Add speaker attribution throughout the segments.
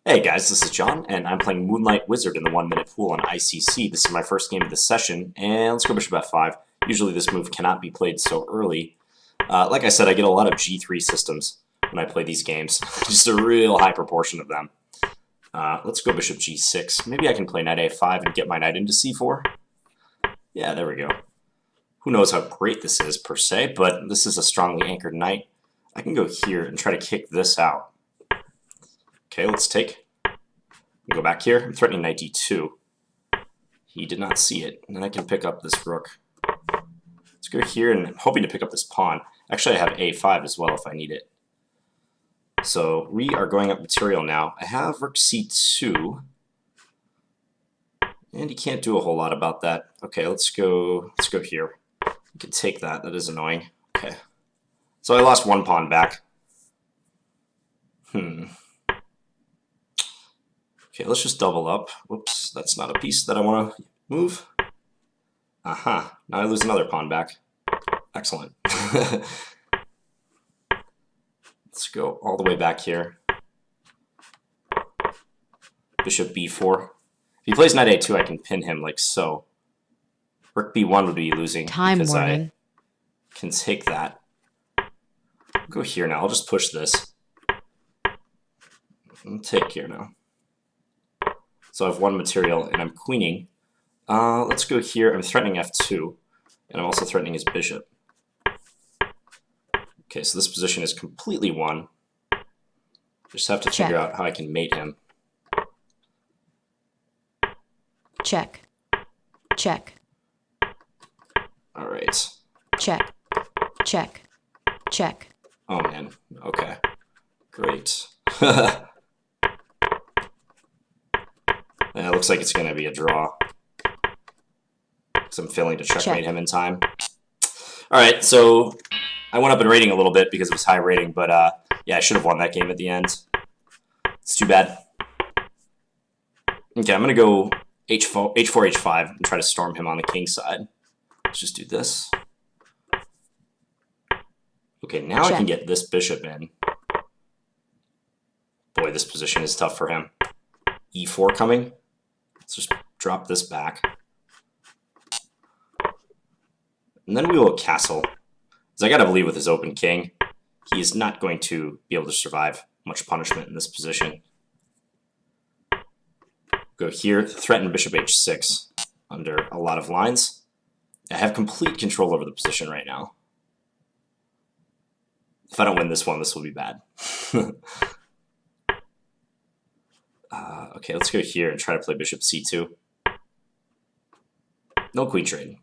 Speaker 1: Hey guys, this is John, and I'm playing Moonlight Wizard in the 1-minute pool on ICC. This is my first game of the session, and let's go bishop f5. Usually this move cannot be played so early. Like I said, I get a lot of g3 systems when I play these games. Just a real high proportion of them. Let's go bishop g6. Maybe I can play knight a5 and get my knight into c4. Yeah, there we go. Who knows how great this is, per se, but this is a strongly anchored knight. I can go here and try to kick this out. Okay, let's take. Go back here. I'm threatening knight d2. He did not see it, and then I can pick up this rook. Let's go here, and I'm hoping to pick up this pawn. Actually, I have a5 as well if I need it. So we are going up material now. I have rook c2, and he can't do a whole lot about that. Okay, let's go here. You can take that. That is annoying. Okay, so I lost one pawn back. Okay, let's just double up. Whoops, that's not a piece that I want to move. Aha, now I lose another pawn back. Excellent. Let's go all the way back here. Bishop b4. If he plays knight a2, I can pin him like so. Rook b1 would be losing because I can take that. I'll go here now. I'll just push this. I'll take here now. So I have one material, and I'm queening. Let's go here. I'm threatening f2, and I'm also threatening his bishop. Okay, so this position is completely won. Just have to figure out how I can mate him.
Speaker 2: Check. Check.
Speaker 1: All right.
Speaker 2: Check. Check. Check.
Speaker 1: Oh, man. Okay. Great. It looks like it's going to be a draw, because I'm failing to checkmate him in time. All right, so I went up in rating a little bit because it was high rating, but yeah, I should have won that game at the end. It's too bad. Okay, I'm going to go h4, h5, and try to storm him on the king side. Let's just do this. Okay, now I can get this bishop in. Boy, this position is tough for him. e4 coming. Let's just drop this back. And then we will castle. Because I gotta believe with his open king, he is not going to be able to survive much punishment in this position. Go here, threaten bishop h6 under a lot of lines. I have complete control over the position right now. If I don't win this one, this will be bad. Okay, let's go here and try to play bishop c2. No queen trade.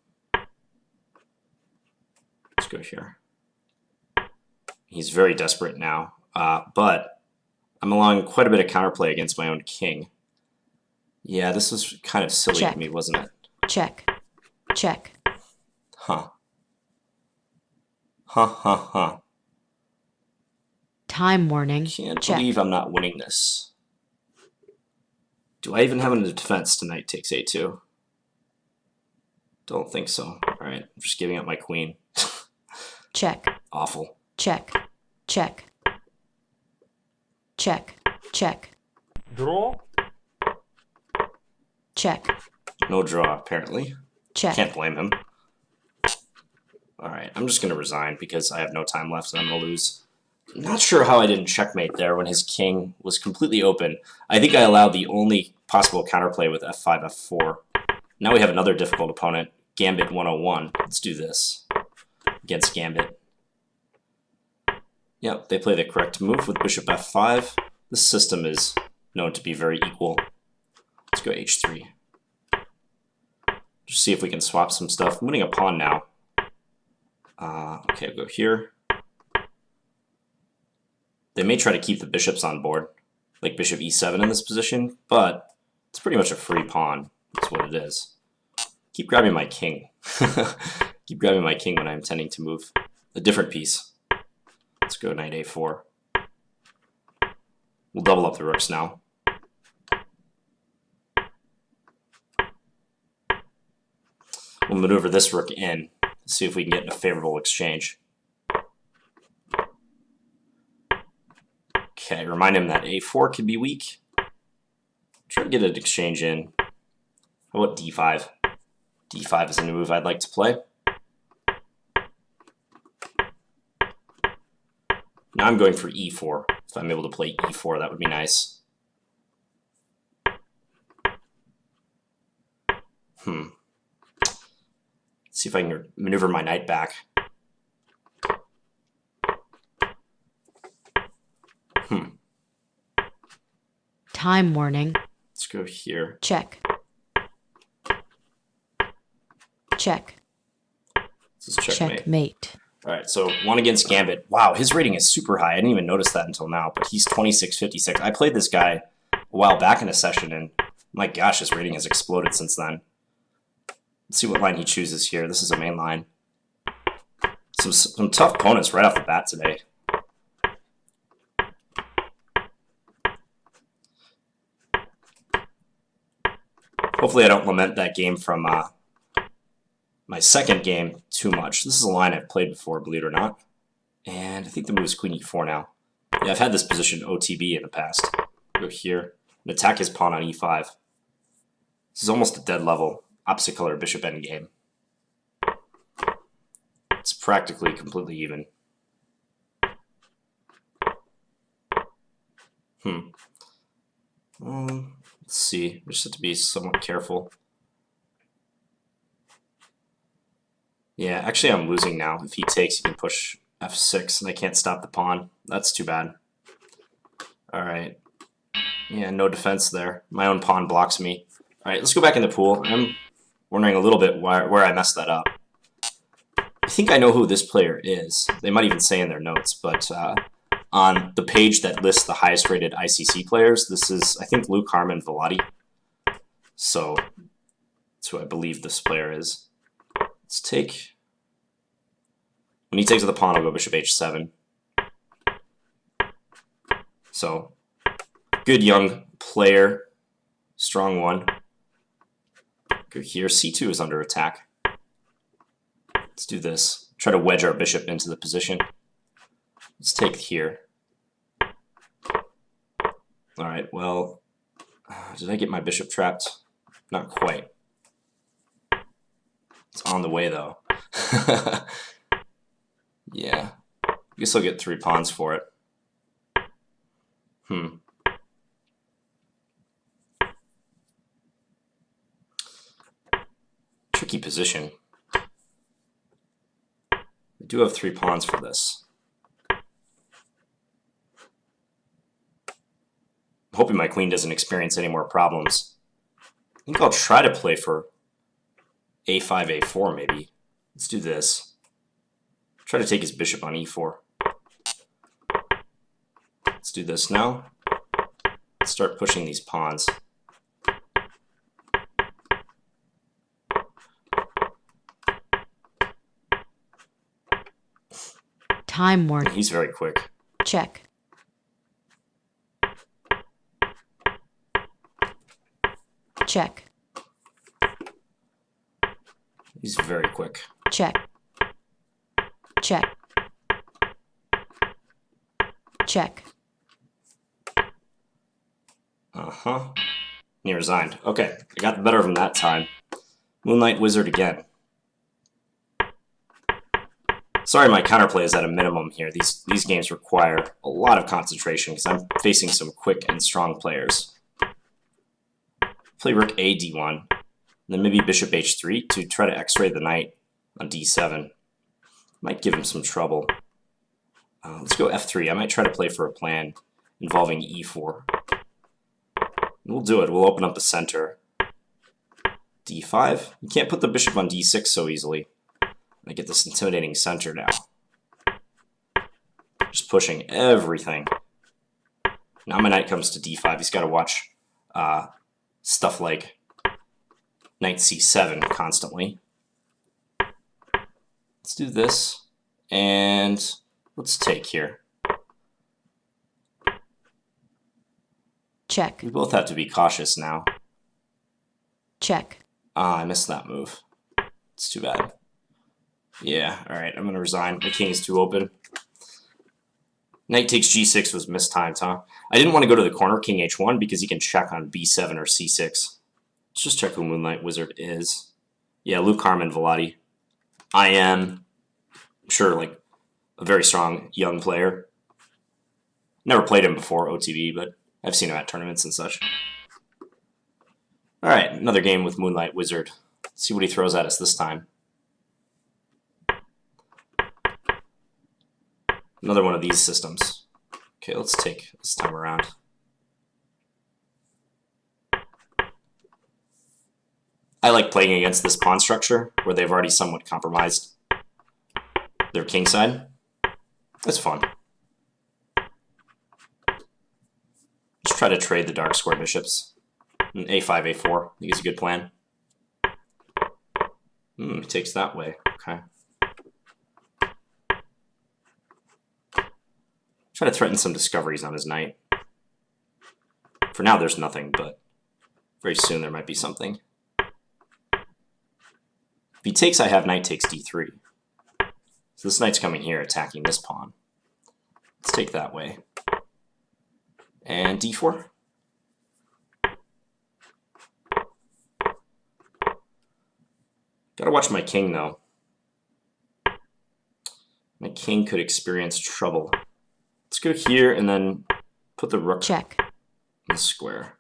Speaker 1: Let's go here. He's very desperate now, but I'm allowing quite a bit of counterplay against my own king. Yeah, this was kind of silly of me, wasn't it?
Speaker 2: Check. Check.
Speaker 1: Huh. Huh, huh, huh.
Speaker 2: Time warning.
Speaker 1: Can't believe I'm not winning this. Do I even have a defense to knight takes a2? Don't think so. Alright, I'm just giving up my queen.
Speaker 2: Check.
Speaker 1: Awful.
Speaker 2: Check. Check. Check. Check.
Speaker 3: Draw.
Speaker 1: Check. No draw, apparently.
Speaker 2: Check.
Speaker 1: Can't blame him. Alright, I'm just going to resign because I have no time left and I'm going to lose. I'm not sure how I didn't checkmate there when his king was completely open. I think I allowed the only possible counterplay with f5, f4. Now we have another difficult opponent, Gambit 101. Let's do this against Gambit. Yep, they play the correct move with bishop f5. This system is known to be very equal. Let's go h3. Just see if we can swap some stuff. I'm winning a pawn now. Okay, I'll go here. They may try to keep the bishops on board, like bishop e7 in this position, but it's pretty much a free pawn. That's what it is. Keep grabbing my king. Keep grabbing my king when I'm intending to move a different piece. Let's go knight a4. We'll double up the rooks now. We'll maneuver this rook in, see if we can get a favorable exchange. Okay, remind him that a4 can be weak. Try to get an exchange in. How about d5? d5 is a move I'd like to play. Now I'm going for e4. If I'm able to play e4, that would be nice. Let's see if I can maneuver my knight back.
Speaker 2: Time warning.
Speaker 1: Let's go here.
Speaker 2: Check. Check.
Speaker 1: This is checkmate.
Speaker 2: Checkmate.
Speaker 1: All right, so Juan against Gambit. Wow, his rating is super high. I didn't even notice that until now, but he's 2656. I played this guy a while back in a session, and my gosh, his rating has exploded since then. Let's see what line he chooses here. This is a main line. Some tough opponents right off the bat today. Hopefully I don't lament that game from my second game too much. This is a line I've played before, believe it or not. And I think the move is queen e4 now. Yeah, I've had this position OTB in the past. Go here and attack his pawn on e5. This is almost a dead level. Opposite color bishop endgame. It's practically completely even. Let's see. We just have to be somewhat careful. Yeah, actually I'm losing now. If he takes, he can push f6, and I can't stop the pawn. That's too bad. Alright. Yeah, no defense there. My own pawn blocks me. Alright, let's go back in the pool. I'm wondering a little bit where I messed that up. I think I know who this player is. They might even say in their notes, but on the page that lists the highest rated ICC players, this is, I think, Luke Harmon Velati. So that's who I believe this player is. Let's take... When he takes the pawn, I'll go bishop h7. So, good young player. Strong one. Go here. c2 is under attack. Let's do this. Try to wedge our bishop into the position. Let's take here. Alright, well, did I get my bishop trapped? Not quite. It's on the way, though. Yeah. I guess I'll get 3 pawns for it. Tricky position. I do have 3 pawns for this. I'm hoping my queen doesn't experience any more problems. I think I'll try to play for a5, a4 maybe. Let's do this. Try to take his bishop on e4. Let's do this now. Let's start pushing these pawns.
Speaker 2: Time warning.
Speaker 1: He's very quick.
Speaker 2: Check. Check.
Speaker 1: He's very quick.
Speaker 2: Check. Check. Check.
Speaker 1: And he resigned. Okay, I got the better of him that time. Moonlight Wizard again. Sorry, my counterplay is at a minimum here. These games require a lot of concentration because I'm facing some quick and strong players. Play rook a d1, then maybe bishop h3 to try to x-ray the knight on d7. Might give him some trouble. Let's go f3. I might try to play for a plan involving e4. We'll do it. We'll open up the center. d5. You can't put the bishop on d6 so easily. I get this intimidating center now. Just pushing everything. Now my knight comes to d5. He's got to watch stuff like knight c7 constantly. Let's do this. And let's take here.
Speaker 2: Check.
Speaker 1: We both have to be cautious now.
Speaker 2: Check.
Speaker 1: Ah, I missed that move. It's too bad. Yeah, alright, I'm going to resign. My king is too open. Knight takes g6 was mistimed, huh? I didn't want to go to the corner, king h1, because he can check on b7 or c6. Let's just check who Moonlight Wizard is. Yeah, Luke Harmon, Velati. I am, sure, like, a very strong young player. Never played him before OTB, but I've seen him at tournaments and such. Alright, another game with Moonlight Wizard. Let's see what he throws at us this time. Another one of these systems. Okay, let's take this time around. I like playing against this pawn structure, where they've already somewhat compromised their king side. That's fun. Just try to trade the dark square bishops. And a5, a4, I think is a good plan. He takes that way. Okay. Try to threaten some discoveries on his knight. For now, there's nothing, but very soon there might be something. If he takes, I have knight takes d3. So this knight's coming here, attacking this pawn. Let's take that way. And d4. Gotta watch my king, though. My king could experience trouble. Let's go here and then put the rook
Speaker 2: Check.
Speaker 1: in the square.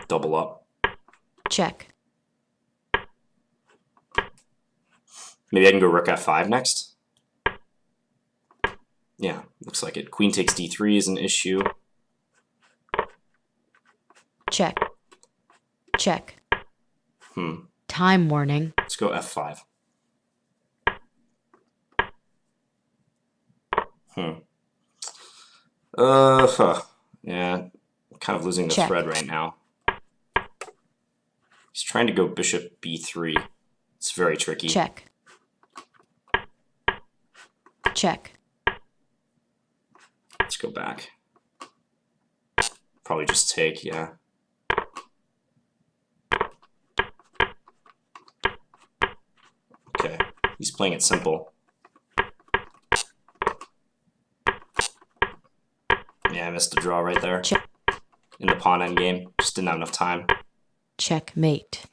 Speaker 1: Double up.
Speaker 2: Check.
Speaker 1: Maybe I can go rook f5 next? Yeah, looks like it. Queen takes d3 is an issue.
Speaker 2: Check. Check.
Speaker 1: Hmm.
Speaker 2: Time warning.
Speaker 1: Let's go f5. Yeah, I'm kind of losing the
Speaker 2: Check.
Speaker 1: thread right now. He's trying to go bishop b3. It's very tricky.
Speaker 2: Check. Check.
Speaker 1: Let's go back. Probably just take, yeah. Okay, he's playing it simple. Yeah, I missed a draw right there.
Speaker 2: Check.
Speaker 1: In the pawn endgame. Just didn't have enough time.
Speaker 2: Checkmate.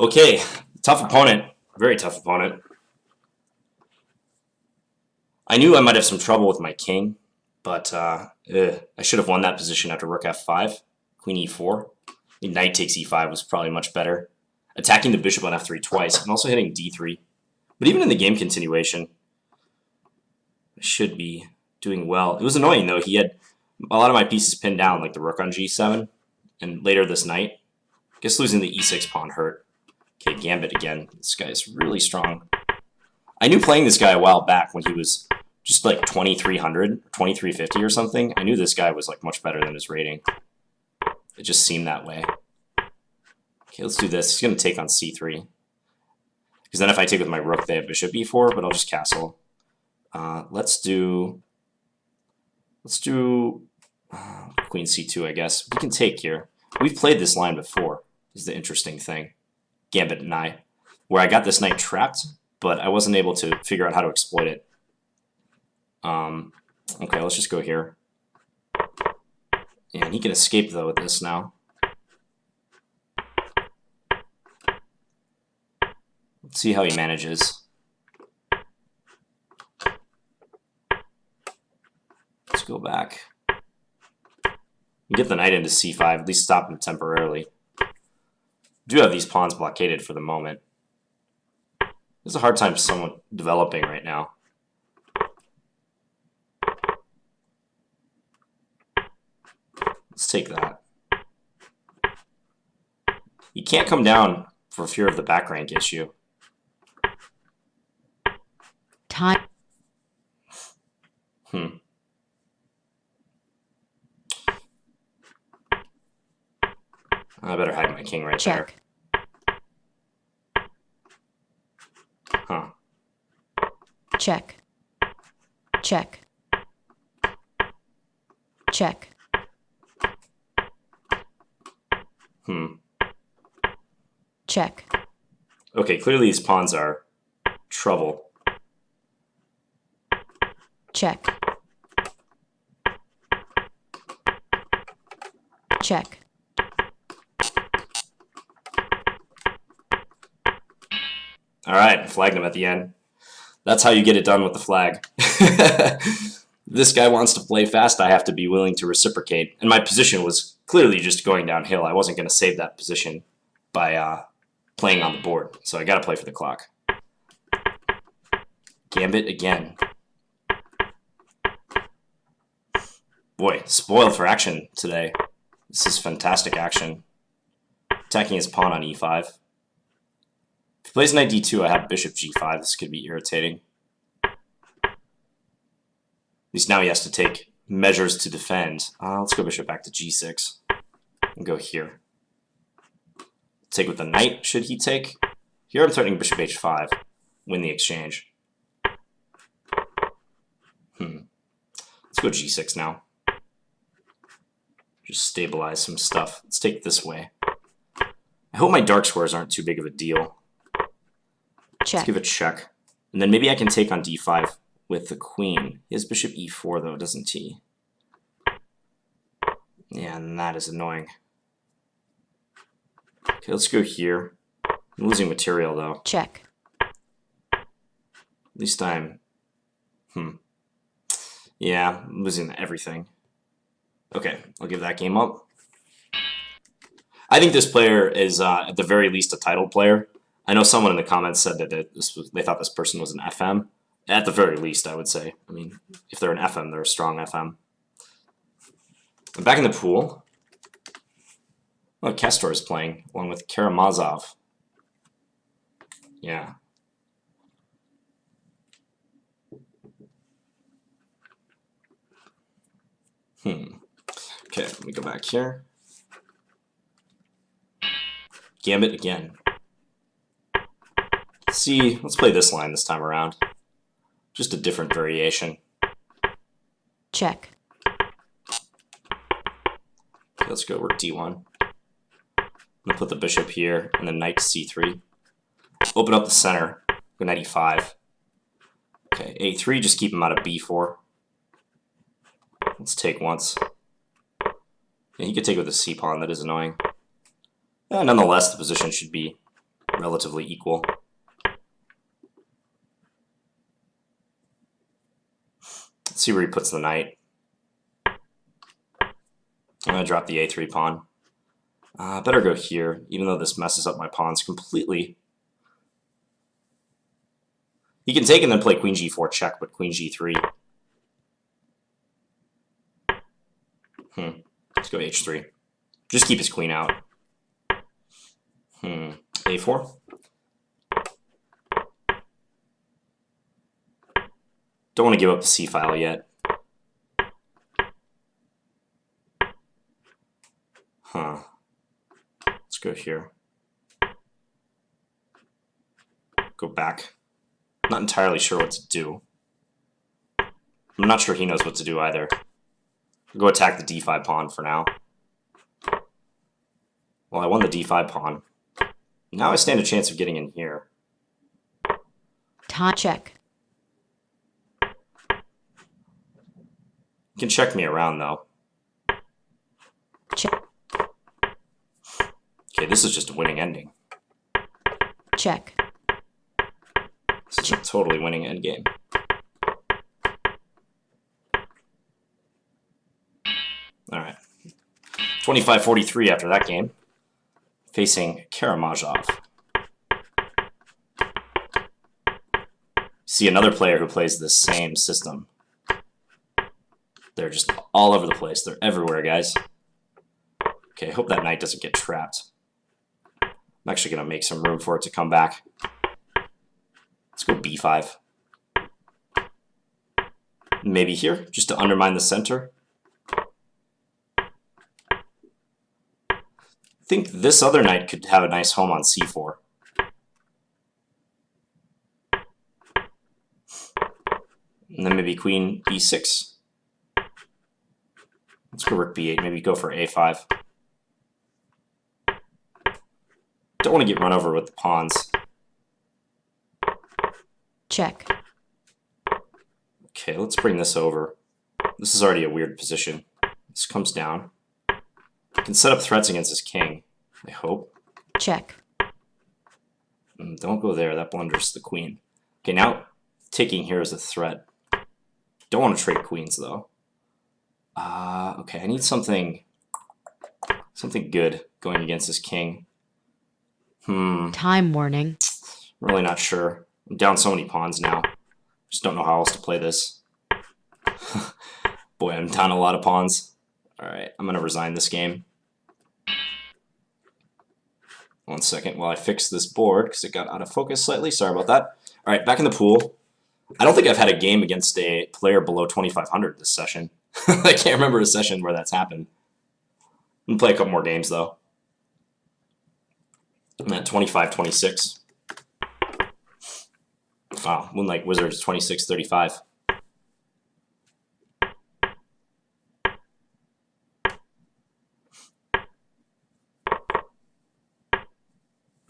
Speaker 1: Okay, tough opponent. Very tough opponent. I knew I might have some trouble with my king, but I should have won that position after rook f5, queen e4. I think knight takes e5 was probably much better. Attacking the bishop on f3 twice, and also hitting d3. But even in the game continuation, I should be doing well. It was annoying, though. He had a lot of my pieces pinned down, like the rook on g7, and later this knight. I guess losing the e6 pawn hurt. Okay, gambit again. This guy's really strong. I knew playing this guy a while back when he was just like 2300, 2350 or something. I knew this guy was like much better than his rating. It just seemed that way. Okay, let's do this. He's going to take on c3. Because then if I take with my rook, they have bishop e4, but I'll just castle. Let's do queen c2, I guess. We can take here. We've played this line before, is the interesting thing. Gambit and I. Where I got this knight trapped, but I wasn't able to figure out how to exploit it. Okay, let's just go here. Yeah, and he can escape, though, with this now. Let's see how he manages. Let's go back. Get the knight into c5, at least stop him temporarily. Do have these pawns blockaded for the moment. There's a hard time somewhat developing right now. Let's take that. You can't come down for fear of the back rank issue.
Speaker 2: Time.
Speaker 1: I better hide my king right
Speaker 2: Check.
Speaker 1: there. Huh.
Speaker 2: Check. Check. Check. Check.
Speaker 1: Okay, clearly these pawns are trouble.
Speaker 2: Check. Check.
Speaker 1: All right, flagged him at the end. That's how you get it done with the flag. This guy wants to play fast. I have to be willing to reciprocate. And my position was clearly just going downhill. I wasn't going to save that position by playing on the board. So I got to play for the clock. Gambit again. Boy, spoiled for action today. This is fantastic action. Attacking his pawn on e5. If he plays knight d2, I have bishop g5. This could be irritating. At least now he has to take measures to defend. Let's go bishop back to g6 and go here. Take with the knight, should he take? Here I'm threatening bishop h5. Win the exchange. Let's go g6 now. Just stabilize some stuff. Let's take it this way. I hope my dark squares aren't too big of a deal.
Speaker 2: Check.
Speaker 1: Let's give a check. And then maybe I can take on d5 with the queen. He has bishop e4 though, doesn't he? Yeah, and that is annoying. Okay, let's go here. I'm losing material though.
Speaker 2: Check.
Speaker 1: At least I'm... Yeah, I'm losing everything. Okay, I'll give that game up. I think this player is, at the very least, a title player. I know someone in the comments said that they thought this person was an FM. At the very least, I would say. I mean, if they're an FM, they're a strong FM. I'm back in the pool. Oh, Castor is playing, along with Karamazov. Yeah. Okay, let me go back here. Gambit again. Let's play this line this time around. Just a different variation.
Speaker 2: Check.
Speaker 1: Okay, let's go work d1. I'm gonna put the bishop here and then knight to c3. Open up the center. Go knight e5. Okay, a3, just keep him out of b4. Let's take once. Yeah, he could take with a c-pawn, that is annoying. Nonetheless, the position should be relatively equal. Let's see where he puts the knight. I'm going to drop the a3 pawn. Better go here, even though this messes up my pawns completely. He can take and then play queen g4 check, but queen g3. Let's go h3. Just keep his queen out. a4. Don't want to give up the c file yet. Let's go here. Go back. Not entirely sure what to do. I'm not sure he knows what to do either. I'll go attack the d5 pawn for now. Well, I won the d5 pawn. Now I stand a chance of getting in here.
Speaker 2: Time check.
Speaker 1: You can check me around, though.
Speaker 2: Check.
Speaker 1: Okay, this is just a winning ending.
Speaker 2: Check.
Speaker 1: This is a totally winning endgame. All right. 25-43 after that game. Facing Karamazov. See another player who plays the same system. They're just all over the place. They're everywhere, guys. Okay, hope that knight doesn't get trapped. I'm actually going to make some room for it to come back. Let's go b5. Maybe here, just to undermine the center. I think this other knight could have a nice home on c4. And then maybe queen b6. Let's go rook b8, maybe go for a5. Don't want to get run over with the pawns.
Speaker 2: Check.
Speaker 1: Okay, let's bring this over. This is already a weird position. This comes down. I can set up threats against his king, I hope.
Speaker 2: Check.
Speaker 1: Don't go there, that blunders the queen. Okay, now taking here is a threat. Don't want to trade queens, though. Okay, I need something good going against his king.
Speaker 2: Time warning.
Speaker 1: I'm really not sure. I'm down so many pawns now. Just don't know how else to play this. Boy, I'm down a lot of pawns. Alright, I'm going to resign this game. 1 second while I fix this board, because it got out of focus slightly. Sorry about that. Alright, back in the pool. I don't think I've had a game against a player below 2,500 this session. I can't remember a session where that's happened. I'm going to play a couple more games, though. I'm at 25-26. Wow, Moonlight Wizards 26-35.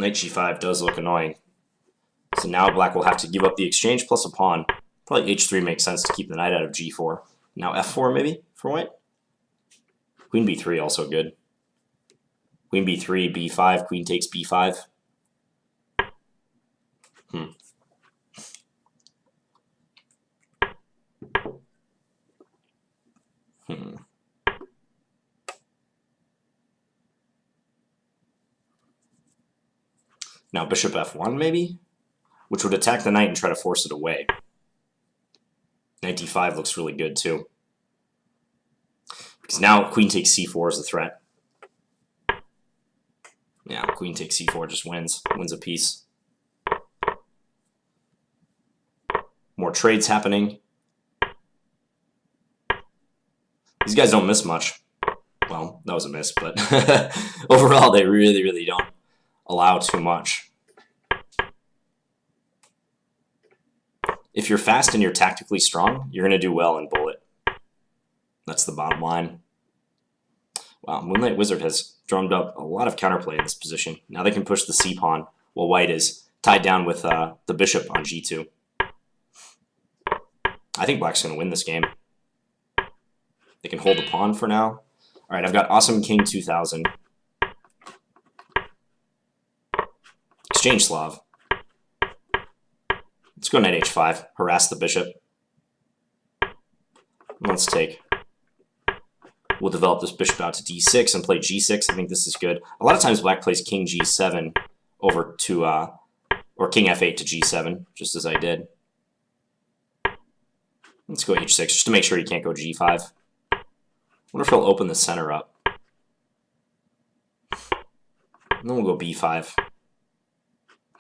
Speaker 1: Knight g5 does look annoying. So now black will have to give up the exchange plus a pawn. Probably h3 makes sense to keep the knight out of g4. Now f4 maybe for white? Queen b3 also good. Queen b3, b5, queen takes b5. Now bishop f1 maybe? Which would attack the knight and try to force it away. Knight d5 looks really good too. Because now queen takes c4 is a threat. Yeah, queen takes c4 just wins a piece. More trades happening. These guys don't miss much. Well, that was a miss, but overall they really, really don't allow too much. If you're fast and you're tactically strong, you're going to do well in bullet. That's the bottom line. Wow, Moonlight Wizard has drummed up a lot of counterplay in this position. Now they can push the c-pawn while white is tied down with the bishop on g2. I think black's going to win this game. They can hold the pawn for now. All right, I've got Awesome King 2000. Exchange Slav. Let's go knight h5, harass the bishop. Let's take. We'll develop this bishop out to d6 and play g6. I think this is good. A lot of times black plays king g7 over to, or king f8 to g7, just as I did. Let's go h6, just to make sure he can't go g5. I wonder if he'll open the center up. And then we'll go b5.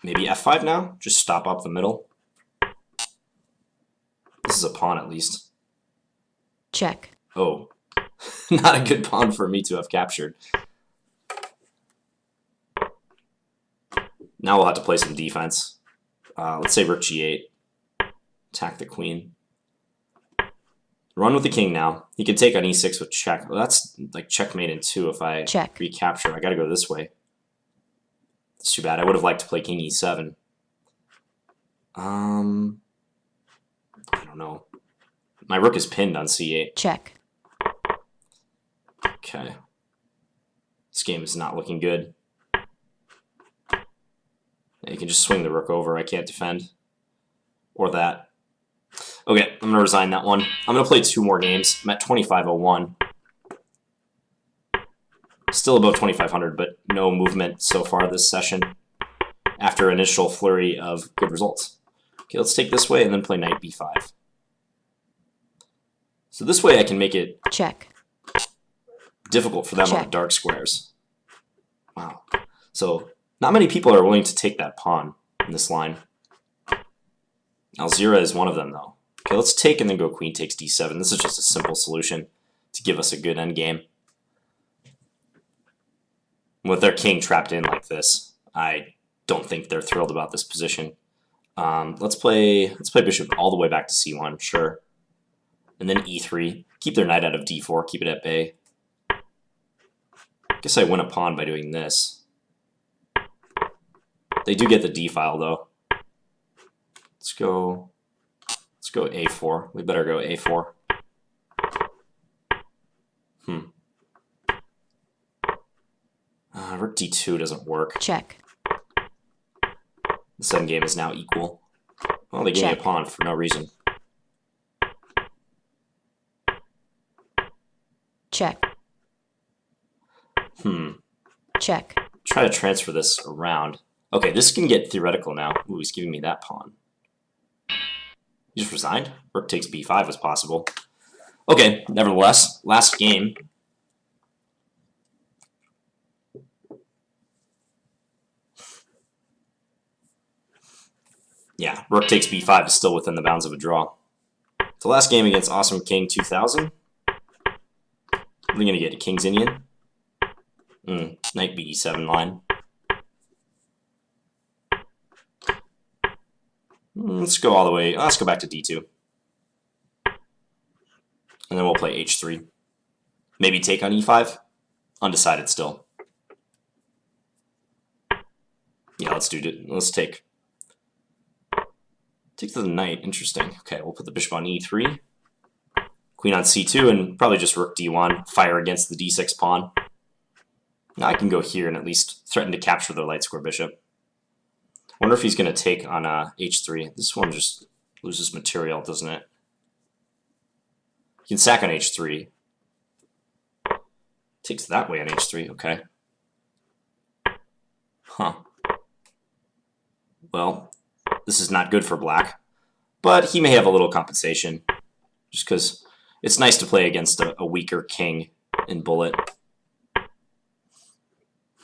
Speaker 1: Maybe f5 now? Just stop up the middle. This is a pawn at least.
Speaker 2: Check.
Speaker 1: Oh. Not a good pawn for me to have captured. Now we'll have to play some defense. Let's say rook g8. Attack the queen. Run with the king now. He can take on e6 with check. Well, that's like checkmate in 2 if I recapture. I gotta go this way. It's too bad. I would have liked to play king e7. I don't know. My rook is pinned on c8.
Speaker 2: Check.
Speaker 1: Okay. This game is not looking good. You can just swing the rook over. I can't defend. Or that. Okay, I'm going to resign that one. I'm going to play 2 more games. I'm at 2501. Still above 2500, but no movement so far this session after initial flurry of good results. Okay, let's take this way and then play knight b5. So this way I can make it
Speaker 2: check.
Speaker 1: Difficult for them on the dark squares. Wow. So not many people are willing to take that pawn in this line. Alzira is one of them, though. Okay, let's take and then go queen takes d7. This is just a simple solution to give us a good endgame. With their king trapped in like this, I don't think they're thrilled about this position. Let's play bishop all the way back to c1, sure. And then e3. Keep their knight out of d4, keep it at bay. I guess I win a pawn by doing this. They do get the d file though. Let's go Let's go a4. We better go a4. Rook d2 doesn't work.
Speaker 2: Check.
Speaker 1: The second game is now equal. Well, they gave me a pawn for no reason.
Speaker 2: Check. Check.
Speaker 1: Try to transfer this around. Okay, this can get theoretical now. Ooh, he's giving me that pawn. He just resigned? Rook takes b5 was possible. Okay, nevertheless, last game. Yeah, rook takes b5 is still within the bounds of a draw. The last game against Awesome King 2000. What are we going to get? A King's Indian? Knight b7 line. Let's go all the way. Let's go back to d2. And then we'll play h3. Maybe take on e5? Undecided still. Yeah, let's do it. Let's take. Take to the knight. Interesting. Okay, we'll put the bishop on e3. Queen on c2, and probably just rook d1. Fire against the d6 pawn. Now I can go here and at least threaten to capture the light square bishop. Wonder if he's going to take on h3. This one just loses material, doesn't it? He can sack on h3. Takes that way on h3, okay. Huh. Well, this is not good for black, but he may have a little compensation, just because it's nice to play against a weaker king in bullet.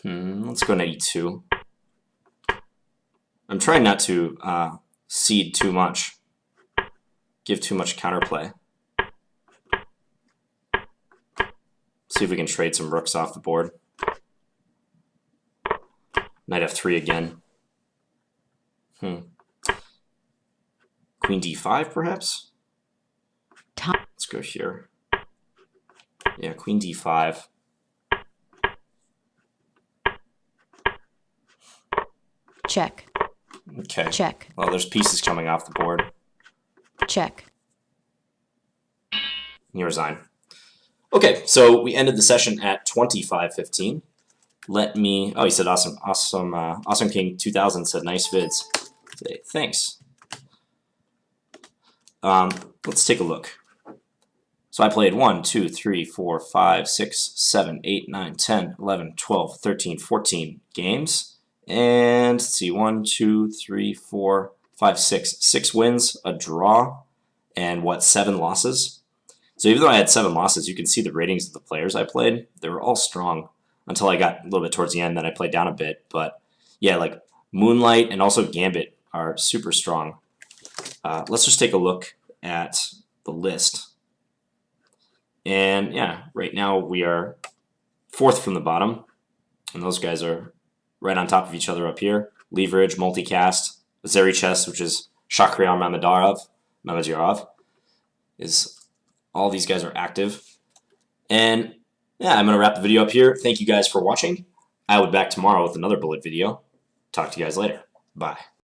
Speaker 1: Let's go knight e2. I'm trying not to cede too much, give too much counterplay. See if we can trade some rooks off the board. Knight f3 again. Queen d5, perhaps? Let's go here. Yeah, queen d5.
Speaker 2: Check.
Speaker 1: Okay.
Speaker 2: Check.
Speaker 1: Well, there's pieces coming off the board.
Speaker 2: Check.
Speaker 1: You resign. Okay, so we ended the session at 25:15. Let me. Oh, he said awesome, awesome King 2000 said nice vids. Say thanks. Let's take a look. So I played 1, 2, 3, 4, 5, 6, 7, 8, 9, 10, 11, 12, 13, 14 games. And let's see, 1, 2, 3, 4, 5, 6. 6 wins, a draw, and 7 losses? So even though I had 7 losses, you can see the ratings of the players I played. They were all strong until I got a little bit towards the end, then I played down a bit. But yeah, like Moonlight and also Gambit are super strong. Let's just take a look at the list. And yeah, right now we are 4th from the bottom. And those guys are right on top of each other up here. Leverage, Multicast, Zeri Chess, which is Shakhriyar Mamedyarov, is all these guys are active. And yeah, I'm going to wrap the video up here. Thank you guys for watching. I will be back tomorrow with another bullet video. Talk to you guys later. Bye.